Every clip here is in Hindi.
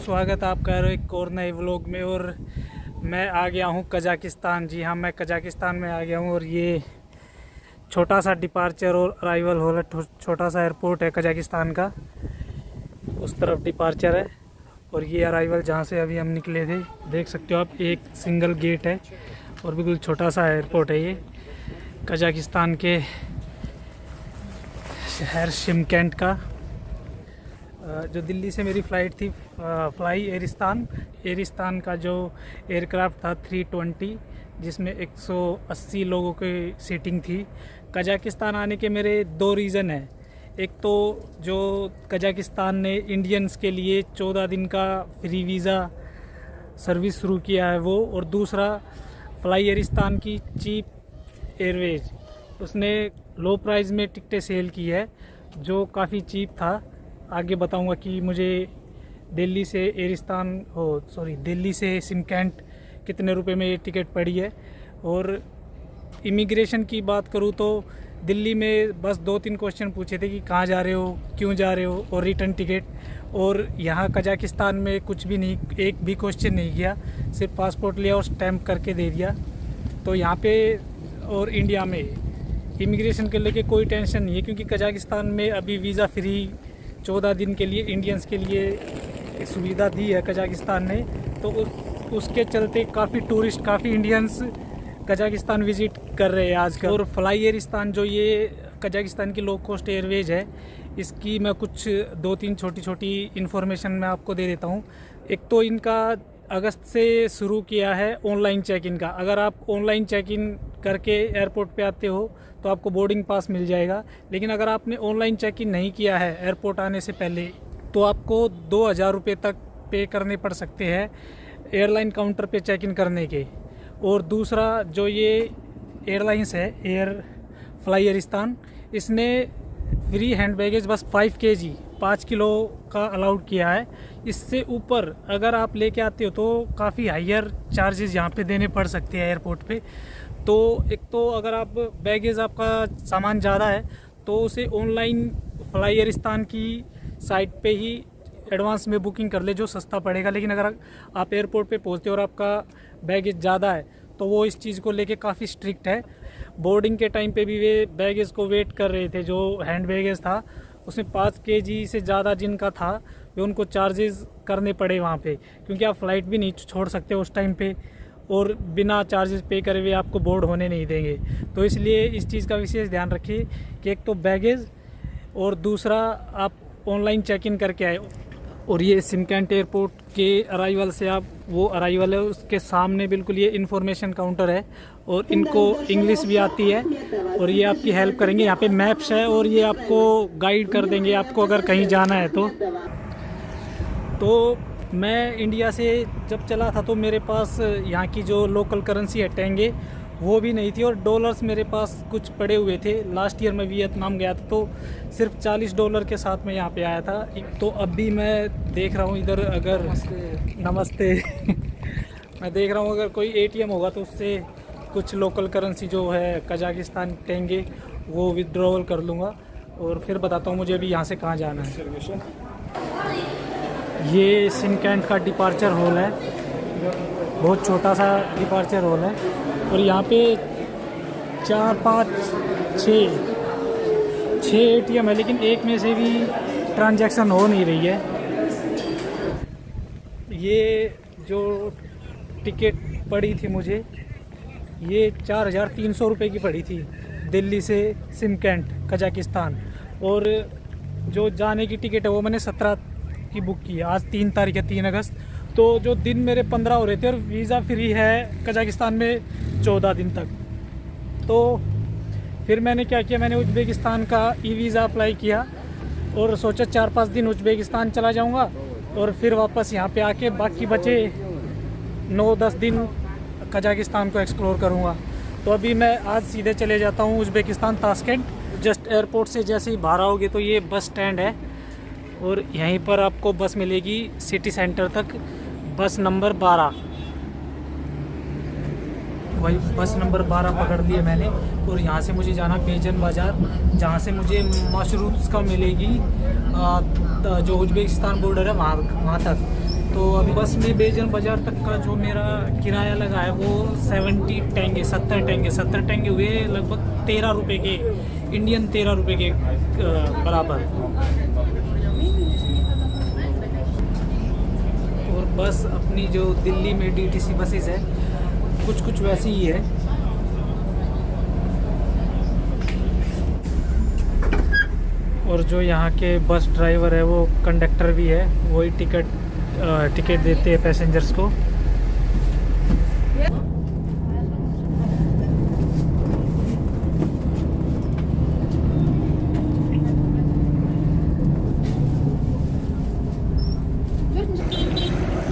स्वागत है आपका एक और नए व्लॉग में। और मैं आ गया हूँ कजाकिस्तान। जी हाँ, मैं कजाकिस्तान में आ गया हूँ और ये छोटा सा डिपार्चर और अराइवल हॉल है। छोटा सा एयरपोर्ट है कजाकिस्तान का, उस तरफ डिपार्चर है और ये अराइवल जहाँ से अभी हम निकले थे। देख सकते हो आप, एक सिंगल गेट है और बिल्कुल छोटा सा एयरपोर्ट है ये कजाकिस्तान के शहर शिमकेंट का। जो दिल्ली से मेरी फ़्लाइट थी फ्लाई एरिस्तान का जो एयरक्राफ्ट था 320, जिसमें 180 लोगों की सीटिंग थी। कजाकिस्तान आने के मेरे दो रीज़न हैं। एक तो जो कजाकिस्तान ने इंडियंस के लिए 14 दिन का फ्री वीज़ा सर्विस शुरू किया है वो, और दूसरा फ्लाई एरिस्तान की चीप एयरवेज, उसने लो प्राइस में टिकटें सेल की है जो काफ़ी चीप था। आगे बताऊंगा कि मुझे दिल्ली से शिमकेंट कितने रुपए में ये टिकट पड़ी है। और इमिग्रेशन की बात करूँ तो दिल्ली में बस 2-3 क्वेश्चन पूछे थे कि कहाँ जा रहे हो, क्यों जा रहे हो और रिटर्न टिकट। और यहाँ कजाकिस्तान में कुछ भी नहीं, एक भी क्वेश्चन नहीं किया, सिर्फ पासपोर्ट लिया और स्टैम्प करके दे दिया। तो यहाँ पे और इंडिया में इमिग्रेशन के लेके कोई टेंशन नहीं है, क्योंकि कजाकिस्तान में अभी वीज़ा फ्री 14 दिन के लिए इंडियंस के लिए सुविधा दी है कजाकिस्तान ने। तो उसके चलते काफ़ी टूरिस्ट, काफ़ी इंडियंस कजाकिस्तान विज़िट कर रहे हैं आजकल। और फ्लाई एरिस्तान जो ये कजाकिस्तान की लो कॉस्ट एयरवेज है, इसकी मैं कुछ 2-3 छोटी इन्फॉर्मेशन मैं आपको दे देता हूँ। एक तो इनका अगस्त से शुरू किया है ऑनलाइन चेक इन का। अगर आप ऑनलाइन चेक इन करके एयरपोर्ट पे आते हो तो आपको बोर्डिंग पास मिल जाएगा। लेकिन अगर आपने ऑनलाइन चेक इन नहीं किया है एयरपोर्ट आने से पहले, तो आपको 2000 रुपये तक पे करने पड़ सकते हैं एयरलाइन काउंटर पे चेक इन करने के। और दूसरा जो ये एयरलाइंस है एयर फ्लाई एरिस्तान, इसने फ्री हैंड बैगेज बस 5 किलो का अलाउड किया है। इससे ऊपर अगर आप लेके आते हो तो काफ़ी हायर चार्जेस यहाँ पे देने पड़ सकते हैं एयरपोर्ट पे। तो एक तो अगर आप बैगेज, आपका सामान ज़्यादा है तो उसे ऑनलाइन फ्लाई एरिस्तान की साइट पे ही एडवांस में बुकिंग कर ले, जो सस्ता पड़ेगा। लेकिन अगर आप एयरपोर्ट पे पहुँचते हो और आपका बैगेज ज़्यादा है तो वो इस चीज़ को लेके काफ़ी स्ट्रिक्ट है। बोर्डिंग के टाइम पे भी वे बैगेज को वेट कर रहे थे। जो हैंड बैगेज था उसमें 5 kg से ज़्यादा जिनका था वे उनको चार्जेस करने पड़े वहाँ पे, क्योंकि आप फ़्लाइट भी नहीं छोड़ सकते उस टाइम पे, और बिना चार्जेस पे करे हुए आपको बोर्ड होने नहीं देंगे। तो इसलिए इस चीज़ का विशेष ध्यान रखिए कि एक तो बैगेज और दूसरा आप ऑनलाइन चेक इन करके आए। और ये शिमकेंट एयरपोर्ट के अराइवल से आप, वो अराइवल है उसके सामने बिल्कुल ये इन्फॉर्मेशन काउंटर है और इनको इंग्लिश भी आती है और ये आपकी हेल्प करेंगे। यहाँ पे मैप्स है और ये आपको गाइड कर देंगे आपको अगर कहीं जाना है तो मैं इंडिया से जब चला था तो मेरे पास यहाँ की जो लोकल करेंसी है टेंगे, वो भी नहीं थी और डॉलर्स मेरे पास कुछ पड़े हुए थे। लास्ट ईयर मैं वियतनाम गया था तो सिर्फ $40 के साथ में यहाँ पे आया था। तो अभी मैं देख रहा हूँ इधर, अगर नमस्ते मैं देख रहा हूँ अगर कोई ATM होगा तो उससे कुछ लोकल करेंसी जो है कजाकिस्तान टेंगे वो विड्रॉल कर लूँगा और फिर बताता हूँ मुझे अभी यहाँ से कहाँ जाना है। ये शिमकेंट का डिपार्चर हॉल है, बहुत छोटा सा डिपार्चर हॉल है और यहाँ पे 6 ATM है, लेकिन एक में से भी ट्रांजैक्शन हो नहीं रही है। ये जो टिकट पड़ी थी मुझे, ये 4300 रुपये की पड़ी थी दिल्ली से शिमकेंट कजाकिस्तान। और जो जाने की टिकट है वो मैंने 17 की बुक की है। आज 3 तारीख है, 3 अगस्त। तो जो दिन मेरे 15 हो रहे थे और वीज़ा फ्री है कजाकिस्तान में 14 दिन तक। तो फिर मैंने क्या किया, मैंने उज़्बेकिस्तान का ई-वीज़ा अप्लाई किया और सोचा 4-5 दिन उज़्बेकिस्तान चला जाऊंगा और फिर वापस यहाँ पे आके बाकी बचे 9-10 दिन कजाकिस्तान को एक्सप्लोर करूँगा। तो अभी मैं आज सीधे चले जाता हूँ उज़्बेकिस्तान, ताशकेंट। जस्ट एयरपोर्ट से जैसे ही बाहर आओगे तो ये बस स्टैंड है और यहीं पर आपको बस मिलेगी सिटी सेंटर तक, बस नंबर 12। वही बस नंबर 12 पकड़ लिए मैंने और यहाँ से मुझे जाना बेजन बाज़ार, जहाँ से मुझे मशरूब्स का मिलेगी जो उज़्बेकिस्तान बॉर्डर है वहाँ तक। तो अभी बस में बेजन बाज़ार तक का जो मेरा किराया लगा है वो 70 टेंगे 70 टेंगे हुए, लगभग 13 रुपये के, इंडियन 13 रुपये के बराबर। और बस अपनी जो दिल्ली में DTC बसेस है कुछ वैसी ही है। और जो यहाँ के बस ड्राइवर है वो कंडक्टर भी है, वही टिकट देते हैं पैसेंजर्स को।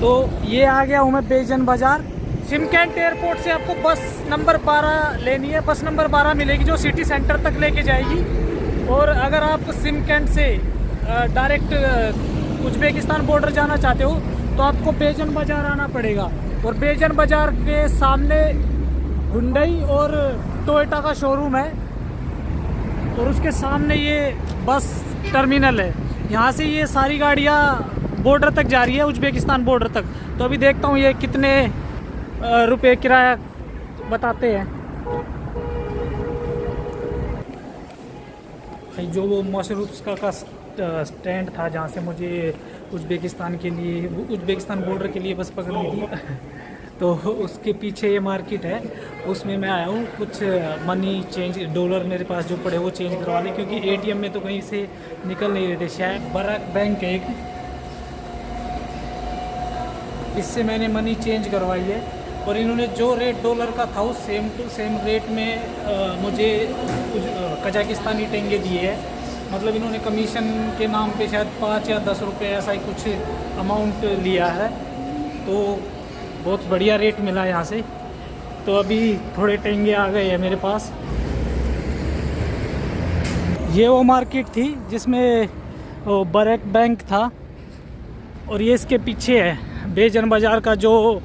तो ये आ गया हूँ मैं बेजन बाज़ार। शिमकेंट एयरपोर्ट से आपको बस नंबर 12 लेनी है। बस नंबर 12 मिलेगी जो सिटी सेंटर तक लेके जाएगी। और अगर आप शिमकेंट से डायरेक्ट उज्बेकिस्तान बॉर्डर जाना चाहते हो तो आपको बेजन बाज़ार आना पड़ेगा। और बेजन बाज़ार के सामने हुंडई और टोयोटा का शोरूम है, और उसके सामने ये बस टर्मिनल है। यहाँ से ये सारी गाड़ियाँ बॉर्डर तक जा रही है, उज्बेकिस्तान बॉर्डर तक। तो अभी देखता हूँ ये कितने रुपए किराया बताते हैं। जो वो मशरूफ का स्टैंड था जहाँ से मुझे उज्बेकिस्तान बॉर्डर के लिए बस पकड़नी थी तो उसके पीछे ये मार्केट है, उसमें मैं आया हूँ। कुछ मनी चेंज, डॉलर मेरे पास जो पड़े वो चेंज करवा लें, क्योंकि ATM में तो कहीं से निकल नहीं रहे थे। शायद बराक बैंक है एक, इससे मैंने मनी चेंज करवाई है। और इन्होंने जो रेट डॉलर का था उस सेम टू सेम रेट में मुझे कजाकिस्तानी टेंगे दिए हैं। मतलब इन्होंने कमीशन के नाम पे शायद 5 या 10 रुपये ऐसा ही कुछ अमाउंट लिया है। तो बहुत बढ़िया रेट मिला यहाँ से। तो अभी थोड़े टेंगे आ गए हैं मेरे पास। ये वो मार्केट थी जिसमें बराक बैंक था, और ये इसके पीछे है बेजन बाज़ार का जो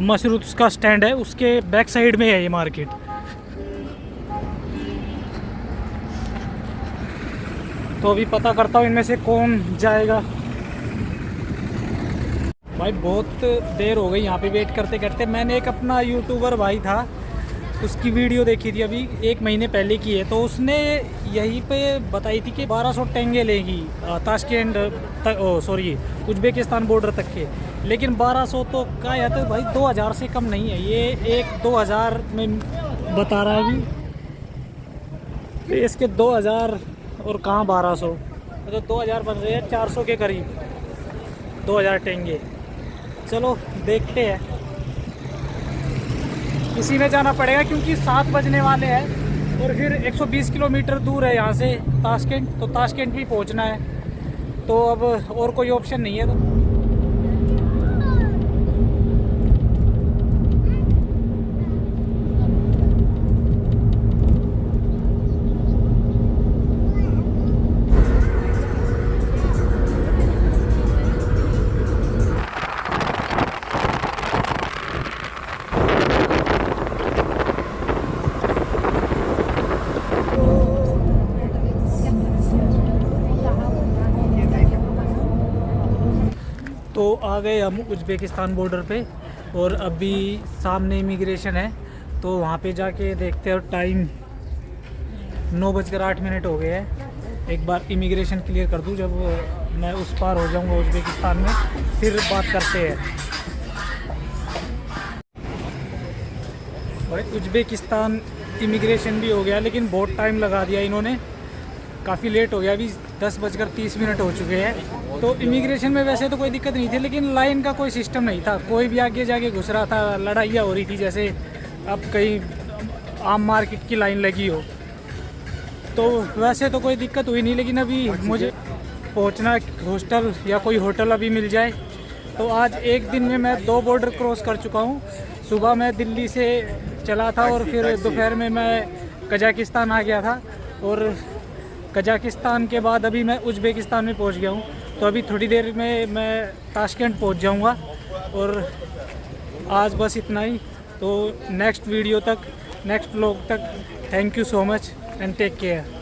मशरूफ का स्टैंड है, उसके बैक साइड में है ये मार्केट। तो अभी पता करता हूँ इनमें से कौन जाएगा। भाई बहुत देर हो गई यहाँ पे वेट करते करते। मैंने एक अपना यूट्यूबर भाई था, उसकी वीडियो देखी थी अभी 1 महीने पहले की है। तो उसने यहीं पे बताई थी कि 1200 टेंगे लेगी ताशकेंट तक, उज्बेकिस्तान बॉर्डर तक के। लेकिन 1200 तो का है, तो भाई 2000 से कम नहीं है ये। 2000 में बता रहा है अभी, तो इसके 2000 और कहाँ 1200, तो 2000 बन रहे हैं 400 के करीब, 2000 टेंगे। चलो देखते हैं, इसी में जाना पड़ेगा क्योंकि 7 बजने वाले हैं। और फिर 120 किलोमीटर दूर है यहाँ से ताशकेंट, तो ताशकेंट भी पहुँचना है। तो अब और कोई ऑप्शन नहीं है। तो तो आ गए हम उज्बेकिस्तान बॉर्डर पे, और अभी सामने इमिग्रेशन है। तो वहाँ पे जाके देखते हैं। टाइम 9:08 हो गए हैं। एक बार इमिग्रेशन क्लियर कर दूँ, जब मैं उस पार हो जाऊँगा उज्बेकिस्तान में, फिर बात करते हैं। भाई उज्बेकिस्तान इमिग्रेशन भी हो गया, लेकिन बहुत टाइम लगा दिया इन्होंने, काफ़ी लेट हो गया। अभी 10:30 हो चुके हैं। तो इमिग्रेशन में वैसे तो कोई दिक्कत नहीं थी, लेकिन लाइन का कोई सिस्टम नहीं था। कोई भी आगे जाके घुस रहा था, लड़ाइयाँ हो रही थी जैसे अब कहीं आम मार्केट की लाइन लगी हो। तो वैसे तो कोई दिक्कत हुई नहीं, लेकिन अभी मुझे पहुंचना हॉस्टल या कोई होटल अभी मिल जाए। तो आज एक दिन में मैं 2 बॉर्डर क्रॉस कर चुका हूँ। सुबह मैं दिल्ली से चला था और फिर दोपहर में मैं कजाकिस्तान आ गया था, और कजाकिस्तान के बाद अभी मैं उज्बेकिस्तान में पहुंच गया हूं। तो अभी थोड़ी देर में मैं ताशकेंट पहुंच जाऊंगा। और आज बस इतना ही। तो नेक्स्ट वीडियो तक, नेक्स्ट व्लॉग तक, thank you so much and take care.